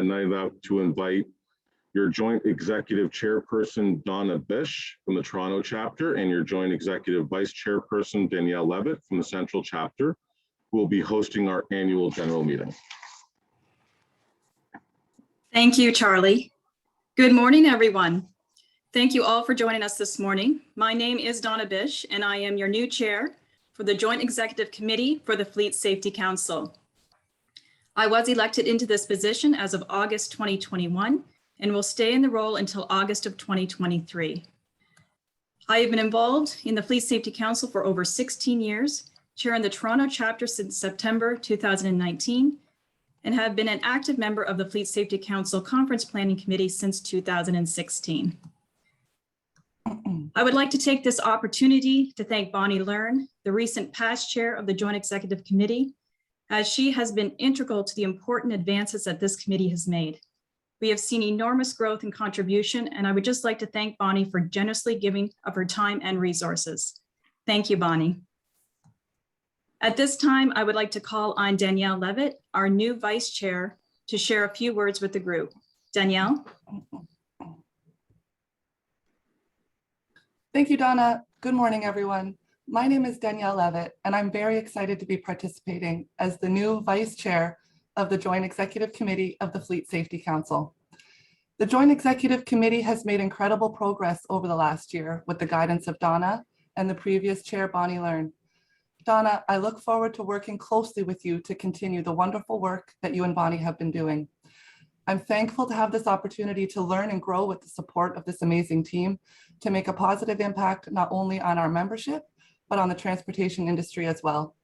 and I'd like to invite your Joint Executive Chairperson, Donna Bisch from the Toronto chapter, and your Joint Executive Vice Chairperson, Danielle Levitt from the Central chapter, who will be hosting our annual general meeting. Thank you, Charlie. Good morning, everyone. Thank you all for joining us this morning. My name is Donna Bisch, and I am your new chair for the Joint Executive Committee for the Fleet Safety Council. I was elected into this position as of August 2021 and will stay in the role until August of 2023. I have been involved in the Fleet Safety Council for over 16 years, chairing the Toronto chapter since September 2019, and have been an active member of the Fleet Safety Council Conference Planning Committee since 2016. I would like to take this opportunity to thank Bonnie Learn, the recent past chair of the Joint Executive Committee, as she has been integral to the important advances that this committee has made. We have seen enormous growth and contribution, and I would just like to thank Bonnie for generously giving of her time and resources. Thank you, Bonnie. At this time, I would like to call on Danielle Levitt, our new vice chair, to share a few words with the group. Danielle. Thank you, Donna. Good morning, everyone. My name is Danielle Levitt, and I'm very excited to be participating as the new vice chair of the Joint Executive Committee of the Fleet Safety Council. The Joint Executive Committee has made incredible progress over the last year with the guidance of Donna and the previous chair, Bonnie Learn. Donna, I look forward to working closely with you to continue the wonderful work that you and Bonnie have been doing. I'm thankful to have this opportunity to learn and grow with the support of this amazing team to make a positive impact not only on our membership, but on the transportation industry as well.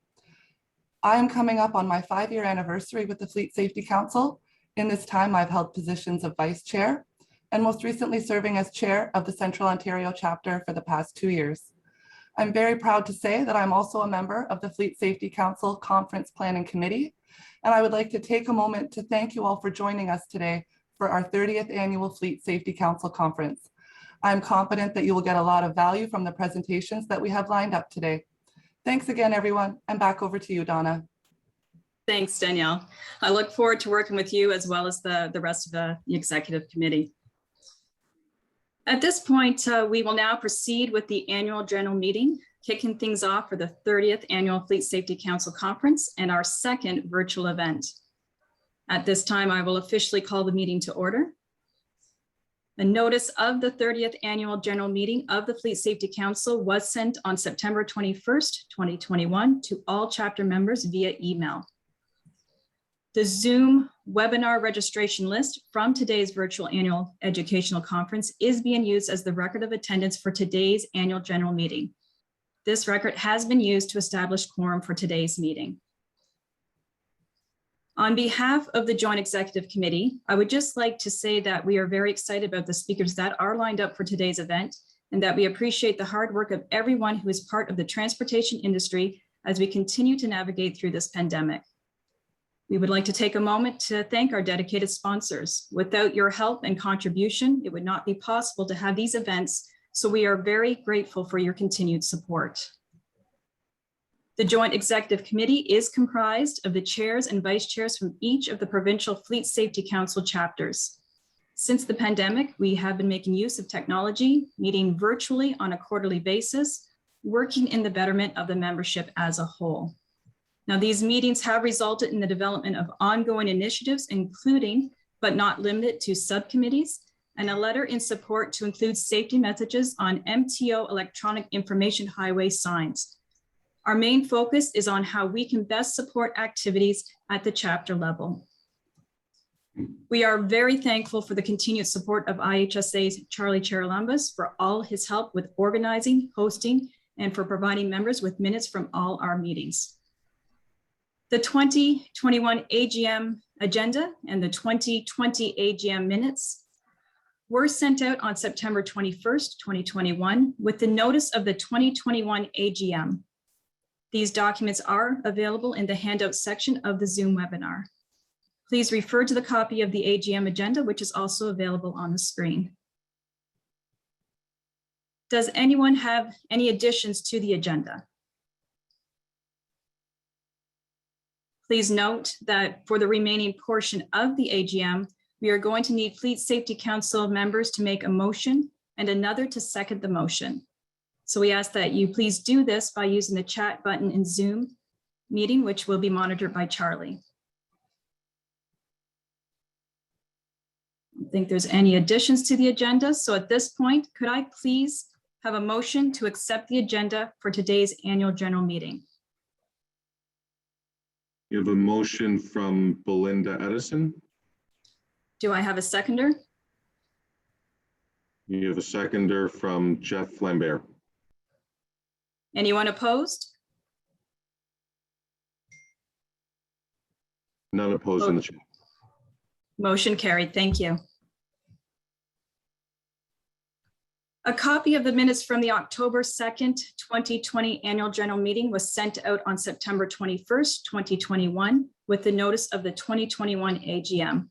I am coming up on my 5-year anniversary with the Fleet Safety Council. In this time, I've held positions of vice chair and most recently serving as chair of the Central Ontario chapter for the past 2 years. I'm very proud to say that I'm also a member of the Fleet Safety Council Conference Planning Committee, and I would like to take a moment to thank you all for joining us today for our 30th Annual Fleet Safety Council Conference. I'm confident that you will get a lot of value from the presentations that we have lined up today. Thanks again, everyone, and back over to you, Donna. Thanks, Danielle. I look forward to working with you as well as the rest of the executive committee. At this point, we will now proceed with the annual general meeting, kicking things off for the 30th Annual Fleet Safety Council Conference and our second virtual event. At this time, I will officially call the meeting to order. A notice of the 30th Annual General Meeting of the Fleet Safety Council was sent on September 21st, 2021 to all chapter members via email. The Zoom webinar registration list from today's virtual annual educational conference is being used as the record of attendance for today's annual general meeting. This record has been used to establish quorum for today's meeting. On behalf of the Joint Executive Committee, I would just like to say that we are very excited about the speakers that are lined up for today's event and that we appreciate the hard work of everyone who is part of the transportation industry as we continue to navigate through this pandemic. We would like to take a moment to thank our dedicated sponsors. Without your help and contribution, it would not be possible to have these events, so we are very grateful for your continued support. The Joint Executive Committee is comprised of the chairs and vice chairs from each of the provincial Fleet Safety Council chapters. Since the pandemic, we have been making use of technology, meeting virtually on a quarterly basis, working in the betterment of the membership as a whole. Now, these meetings have resulted in the development of ongoing initiatives, including, but not limited to, subcommittees, and a letter in support to include safety messages on MTO electronic information highway signs. Our main focus is on how we can best support activities at the chapter level. We are very thankful for the continued support of IHSA's Charlie Charalambas for all his help with organizing, hosting, and for providing members with minutes from all our meetings. The 2021 AGM agenda and the 2020 AGM minutes were sent out on September 21st, 2021 with the notice of the 2021 AGM. These documents are available in the handout section of the Zoom webinar. Please refer to the copy of the AGM agenda, which is also available on the screen. Does anyone have any additions to the agenda? Please note that for the remaining portion of the AGM, We are going to need Fleet Safety Council members to make a motion and another to second the motion. So we ask that you please do this by using the chat button in Zoom meeting, which will be monitored by Charlie. I don't think there's any additions to the agenda. So at this point, could I please have a motion to accept the agenda for today's annual general meeting? You have a motion from Belinda Edison. Do I have a seconder? You have a seconder from Jeff Lambert. Anyone opposed? None opposed in the chat. Motion carried. Thank you. A copy of the minutes from the October 2nd, 2020 annual general meeting was sent out on September 21st, 2021 with the notice of the 2021 AGM.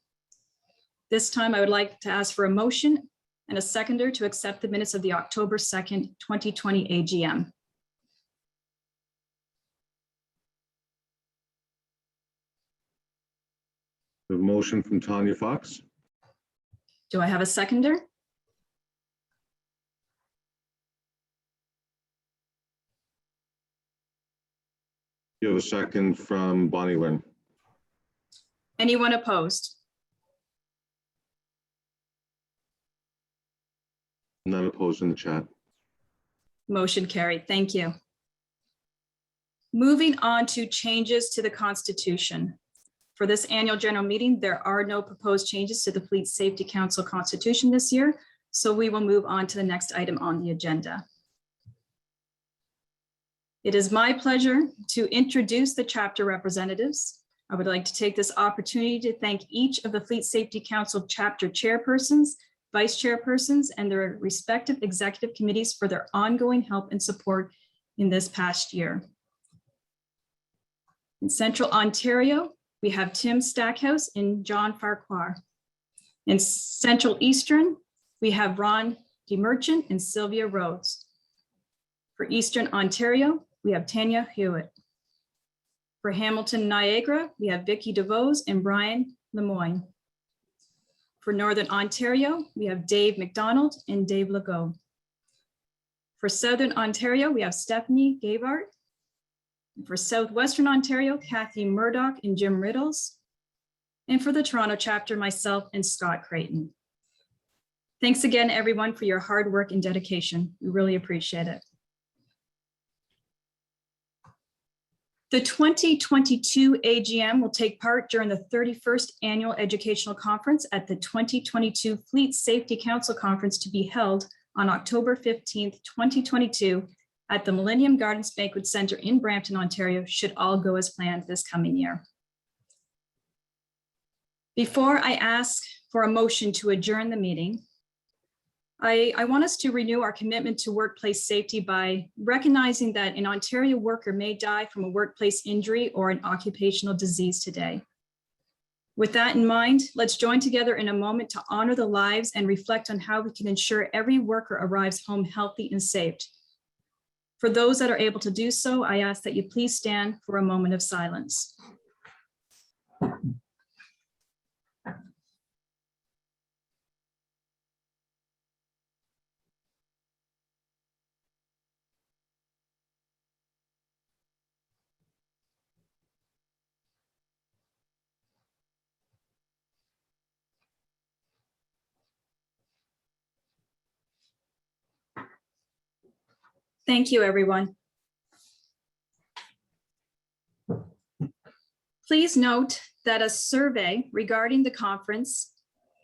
This time I would like to ask for a motion and a seconder to accept the minutes of the October 2nd, 2020 AGM. A motion from Tanya Fox. Do I have a seconder? You have a second from Bonnie Lynn. Anyone opposed? None opposed in the chat. Motion carried. Thank you. Moving on to changes to the Constitution. For this annual general meeting, there are no proposed changes to the Fleet Safety Council Constitution this year, so we will move on to the next item on the agenda. It is my pleasure to introduce the chapter representatives. I would like to take this opportunity to thank each of the Fleet Safety Council chapter chairpersons, vice chairpersons, and their respective executive committees for their ongoing help and support in this past year. In Central Ontario, we have Tim Stackhouse and John Farquhar. In Central Eastern, we have Ron DeMerchant and Sylvia Rhodes. For Eastern Ontario, we have Tanya Hewitt. For Hamilton Niagara, we have Vicki DeVos and Brian Lemoyne. For Northern Ontario, we have Dave McDonald and Dave Legault. For Southern Ontario, we have Stephanie Gavart. For Southwestern Ontario, Kathy Murdoch and Jim Riddles. And for the Toronto chapter, myself and Scott Creighton. Thanks again, everyone, for your hard work and dedication. We really appreciate it. The 2022 AGM will take part during the 31st Annual Educational Conference at the 2022 Fleet Safety Council Conference to be held on October 15th, 2022 at the Millennium Gardens Banquet Center in Brampton, Ontario, should all go as planned this coming year. Before I ask for a motion to adjourn the meeting, I want us to renew our commitment to workplace safety by recognizing that an Ontario worker may die from a workplace injury or an occupational disease today. With that in mind, let's join together in a moment to honor the lives and reflect on how we can ensure every worker arrives home healthy and safe. For those that are able to do so, I ask that you please stand for a moment of silence. Thank you, everyone. Please note that a survey regarding the conference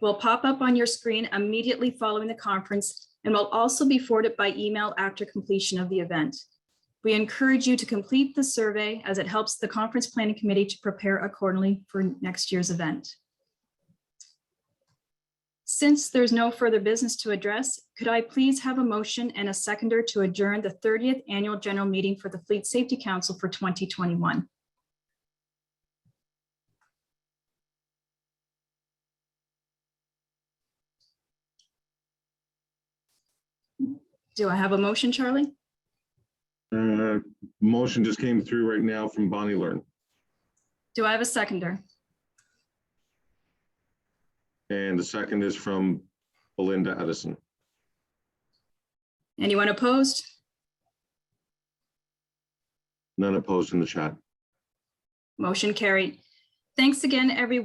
will pop up on your screen immediately following the conference and will also be forwarded by email after completion of the event. We encourage you to complete the survey as it helps the Conference Planning Committee to prepare accordingly for next year's event. Since there's no further business to address, could I please have a motion and a seconder to adjourn the 30th Annual General Meeting for the Fleet Safety Council for 2021? Do I have a motion, Charlie? Motion just came through right now from Bonnie Lynn. Do I have a seconder? And the second is from Belinda Edison. Anyone opposed? None opposed in the chat. Motion carried. Thanks again, everyone.